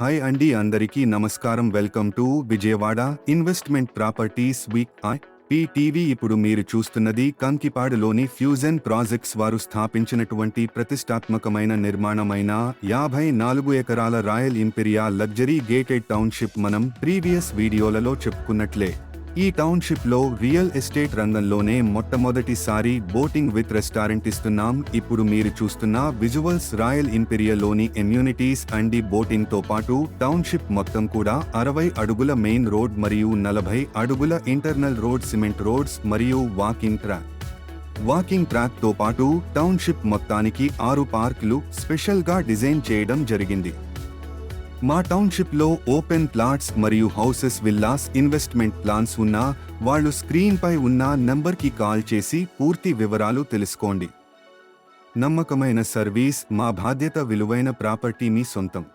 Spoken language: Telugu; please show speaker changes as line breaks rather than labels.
హాయ్ అండి, అందరికీ నమస్కారం. Welcome to Vijayawada investment properties week TV. ఇప్పుడు మీరు చూస్తున్నది కంకిపాడులోని ఫ్యూజన్ ప్రాజెక్ట్స్ వారు స్థాపించినటువంటి ప్రతిష్టాత్మకమైన నిర్మాణమైన 54 ఎకరాల royal Imperia luxury gated township. మనం ప్రీవియస్ వీడియోలలో చెప్పుకున్నట్లే ఈ టౌన్షిప్ లో రియల్ ఎస్టేట్ రంగంలోనే మొట్టమొదటిసారి బోటింగ్ విత్ రెస్టారెంట్ ఇస్తున్నాం. ఇప్పుడు మీరు చూస్తున్న విజువల్స్ రాయల్ ఇంపీరియలోని ఎమ్యూనిటీస్ అండ్ బోటింగ్ తో పాటు టౌన్షిప్ మొత్తం కూడా 60 అడుగుల మెయిన్ రోడ్ మరియు 40 అడుగుల ఇంటర్నల్ రోడ్, సిమెంట్ రోడ్స్ మరియు వాకింగ్ ట్రాక్ తో పాటు టౌన్షిప్ మొత్తానికి 6 పార్కులు స్పెషల్ గా డిజైన్ చేయడం జరిగింది. మా టౌన్షిప్ లో ఓపెన్ ప్లాట్స్ మరియు హౌసెస్, విల్లాస్, ఇన్వెస్ట్మెంట్ ప్లాన్స్ ఉన్నా వాళ్ళు స్క్రీన్ పై ఉన్న నంబర్ కి కాల్ చేసి పూర్తి వివరాలు తెలుసుకోండి. నమ్మకమైన సర్వీస్ మా బాధ్యత. విలువైన ప్రాపర్టీ మీ సొంతం.